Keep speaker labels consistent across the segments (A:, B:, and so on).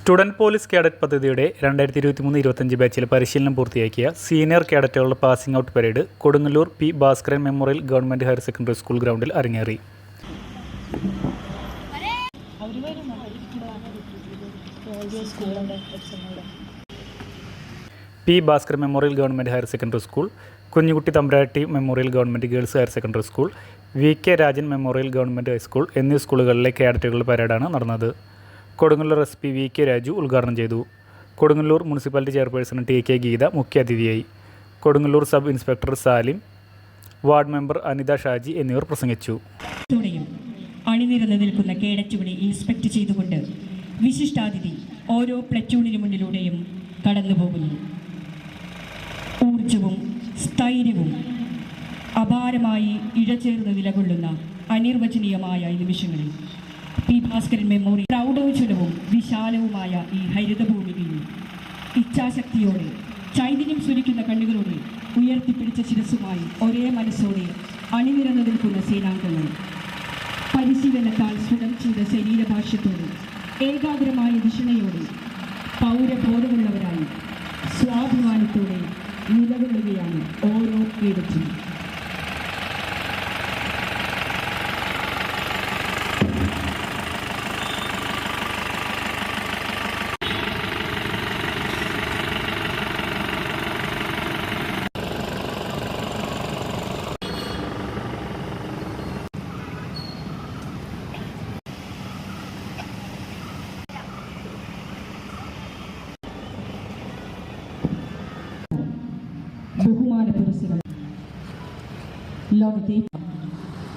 A: Student police cadet പദ്ധതിയുടെ 2023-25 ബാച്ചിൽ പരിശീലനം പൂർത്തിയാക്കിയ സീനിയർ കേഡറ്റുകളുടെ passing out parade Kodungallur P Bhaskaran memorial government higher secondary school ഗ്രൗണ്ടിൽ അരങ്ങേറി. P Bhaskaran memorial government higher secondary school, Kunjukutty Thampratti memorial government girls higher secondary school, V K. Rajan memorial government high school എന്നീ സ്കൂളുകളിലെ കേഡറ്റുകളുടെ പരേഡാണ് നടന്നത്. Kodungallur SP VK. രാജു ഉദ്ഘാടനം ചെയ്തു. Kodungallur municipality chairperson T.K. Geetha മുഖ്യാതിഥിയായി. Kodungallur sub inspector Salim, ward member Anitha Shaji എന്നിവർ പ്രസംഗിച്ചു.
B: അണിനിരന്ന് നിൽക്കുന്ന കേഡറ്റുകളെ ഇൻസ്പെക്ട് ചെയ്തുകൊണ്ട് വിശിഷ്ടാതിഥി ഓരോ പ്ലറ്റൂണിന് മുന്നിലൂടെയും കടന്നുപോകുന്നു. ഊർജവും സ്ഥൈര്യവും അപാരമായി ഇഴചേർന്ന് നിലകൊള്ളുന്ന അനിർവചനീയമായ നിമിഷങ്ങളിൽ പി ഭാസ്കരൻ മെമ്മോറിയൽ പ്രൗഢോജ്വലവും വിശാലവുമായ ഈ ഹരിതഭൂമികയിൽ ഇച്ഛാശക്തിയോടെ ചൈതന്യം സ്വരിക്കുന്ന കണ്ണുകളോടെ ഉയർത്തിപ്പിടിച്ച ശിരസുമായി ഒരേ മനസ്സോടെ അണിനിരന്നു നിൽക്കുന്ന സേനാംഗങ്ങൾ പരിശീലനത്താൽ സ്ഫുടം ചെയ്ത ശരീരഭാഷ്യത്തോടെ ഏകാഗ്രമായ ദിഷണയോടെ പൗരബോധമുള്ളവരായി സ്വാഭിമാനത്തോടെ നിലകൊള്ളുകയാണ് ഓരോ കേഡറ്റും. ബഹുമാന പുരസ്സരം ലോകത്തെ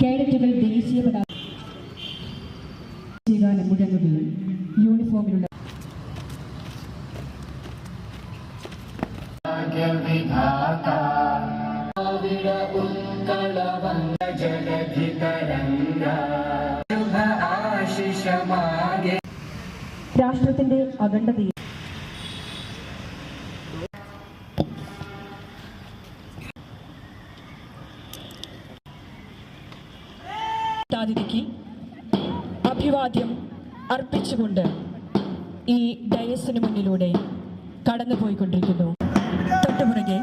B: കേഡറ്റുകൾ ദേശീയ പതാക മുഴങ്ങുകയും യൂണിഫോമിലുള്ള രാഷ്ട്രത്തിന്റെ അഖണ്ഡതയെ അതിഥിക്ക് അഭിവാദ്യം അർപ്പിച്ചുകൊണ്ട് ഈ ഡയസിന് മുന്നിലൂടെ കടന്നുപോയിക്കൊണ്ടിരിക്കുന്നു. തൊട്ടുപുറകെ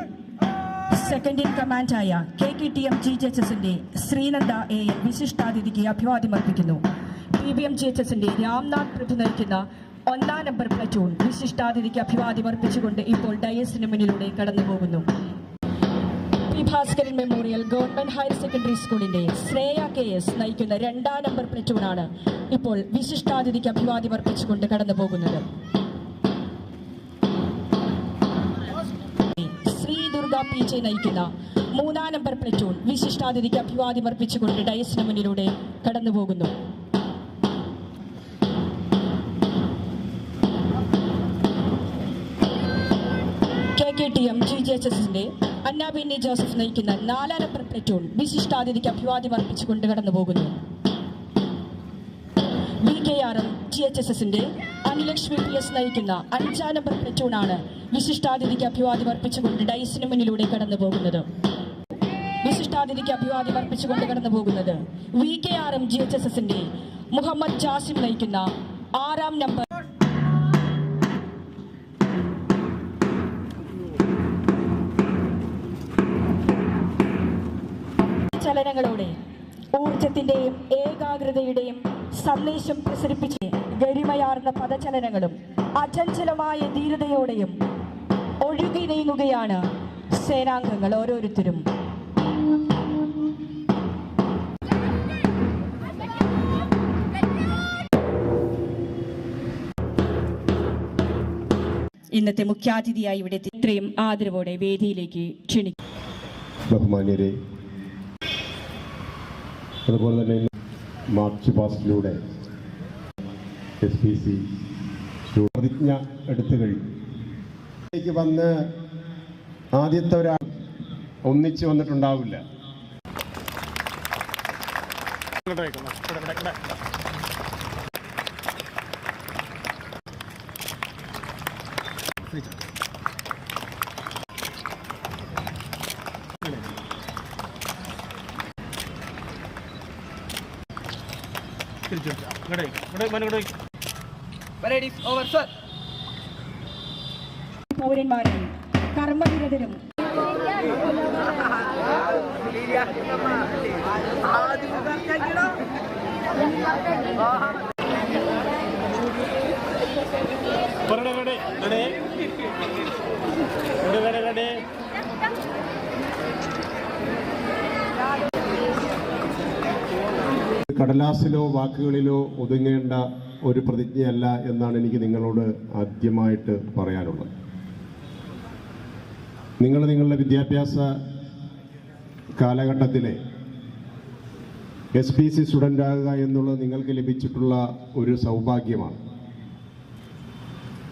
B: സെക്കൻഡ് ഇൻ കമാൻഡായ KKTM GHSന്റെ ശ്രീനന്ദ AN വിശിഷ്ടാതിഥിക്ക് അഭിവാദ്യം അർപ്പിക്കുന്നു. PBM GHSന്റെ രാംനാഥ് പ്രഭു നയിക്കുന്ന 1ാം നമ്പർ പ്ലറ്റൂൺ വിശിഷ്ടാതിഥിക്ക് അഭിവാദ്യം അർപ്പിച്ചുകൊണ്ട് ഇപ്പോൾ ഡയസിന് മുന്നിലൂടെ കടന്നുപോകുന്നു. P Bhaskaran memorial government higher secondary സ്കൂളിന്റെ ശ്രേയ KS നയിക്കുന്ന 2ാം നമ്പർ പ്ലറ്റൂണാണ് ഇപ്പോൾ വിശിഷ്ടാതിഥിക്ക് അഭിവാദ്യം അർപ്പിച്ചുകൊണ്ട് കടന്നു പോകുന്നത്. ശ്രീ ദുർഗ PJ നയിക്കുന്ന 3ാം നമ്പർ പ്ലറ്റൂൺ വിശിഷ്ടാതിഥിക്ക് അഭിവാദ്യം അർപ്പിച്ചുകൊണ്ട് ഡയസിന് മുന്നിലൂടെ കടന്നു പോകുന്നു. KKTM GHSന്റെ അന്നാബിന്നി ജോസഫ് നയിക്കുന്ന 4ാം നമ്പർ പ്ലറ്റൂൺ വിശിഷ്ടാതിഥിക്ക് അഭിവാദ്യം അർപ്പിച്ചുകൊണ്ട് കടന്നു പോകുന്നു. VKRM GHSന്റെ അനുലക്ഷ്മി PS നയിക്കുന്ന 5ാം നമ്പർ പ്ലറ്റൂണാണ് വിശിഷ്ടാതിഥിക്ക് അഭിവാദ്യം അർപ്പിച്ചുകൊണ്ട് ഡൈസിന് മുന്നിലൂടെ കടന്നു പോകുന്നത്. വിശിഷ്ടാതിഥിക്ക് അഭിവാദ്യം അർപ്പിച്ചുകൊണ്ട് കടന്നു പോകുന്നത് VKRM GHSന്റെ മുഹമ്മദ് ജാസിം നയിക്കുന്ന 6ാം നമ്പർ ചലനങ്ങളോടെ ഊർജത്തിന്റെയും ഏകാഗ്രതയുടെയും സന്ദേശം പ്രസരിപ്പിച്ച് ഗരിമയാർന്ന പദചലനങ്ങളും അചഞ്ചലമായ ധീരതയോടെയും ഒഴുകി നീങ്ങുകയാണ് സേനാംഗങ്ങൾ ഓരോരുത്തരും. ഇന്നത്തെ മുഖ്യാതിഥിയായി ഇവിടെ ഇത്രയും ആദരവോടെ വേദിയിലേക്ക് ക്ഷണിക്കും.
C: ബഹുമാന്യരെ, അതുപോലെ തന്നെ മാർച്ച് പാസ്റ്റിലൂടെ SPC പ്രതിജ്ഞ എടുത്തു കഴിഞ്ഞു. വന്ന് ആദ്യത്തെ ഒരാൾ ഒന്നിച്ച് വന്നിട്ടുണ്ടാവില്ല.
D: Parade is over, sir.
B: പൗരന്മാരെയും കർമ്മനിരതരും
C: കടലാസിലോ വാക്കുകളിലോ ഒതുങ്ങേണ്ട ഒരു പ്രതിജ്ഞയല്ല എന്നാണ് എനിക്ക് നിങ്ങളോട് ആദ്യമായിട്ട് പറയാനുള്ളത്. നിങ്ങളുടെ വിദ്യാഭ്യാസ കാലഘട്ടത്തിലെ SPC സ്റ്റുഡൻ്റ് ആകുക എന്നുള്ളത് നിങ്ങൾക്ക് ലഭിച്ചിട്ടുള്ള ഒരു സൗഭാഗ്യമാണ്.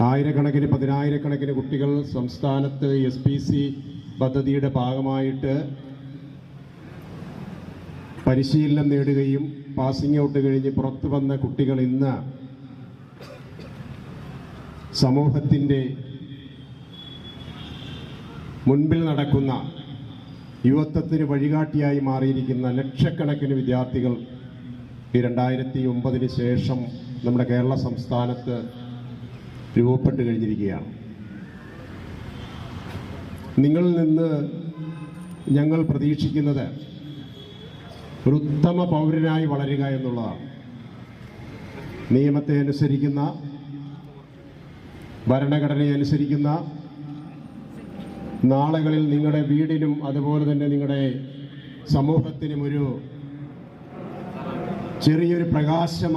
C: ആയിരക്കണക്കിന് പതിനായിരക്കണക്കിന് കുട്ടികൾ സംസ്ഥാനത്ത് SPC പദ്ധതിയുടെ ഭാഗമായിട്ട് പരിശീലനം നേടുകയും പാസിംഗ് ഔട്ട് കഴിഞ്ഞ് പുറത്തു വന്ന കുട്ടികൾ ഇന്ന് സമൂഹത്തിൻ്റെ മുൻപിൽ നടക്കുന്ന യുവത്വത്തിന് വഴികാട്ടിയായി മാറിയിരിക്കുന്ന ലക്ഷക്കണക്കിന് വിദ്യാർത്ഥികൾ ഈ 2009 ശേഷം നമ്മുടെ കേരള സംസ്ഥാനത്ത് രൂപപ്പെട്ട് കഴിഞ്ഞിരിക്കുകയാണ്. നിങ്ങളിൽ നിന്ന് ഞങ്ങൾ പ്രതീക്ഷിക്കുന്നത് ഒരു ഉത്തമ പൗരനായി വളരുക എന്നുള്ളതാണ്. നിയമത്തെ അനുസരിക്കുന്ന, ഭരണഘടനയെ അനുസരിക്കുന്ന, നാളുകളിൽ നിങ്ങളുടെ വീടിനും അതുപോലെ തന്നെ നിങ്ങളുടെ സമൂഹത്തിനും ഒരു ചെറിയൊരു പ്രകാശം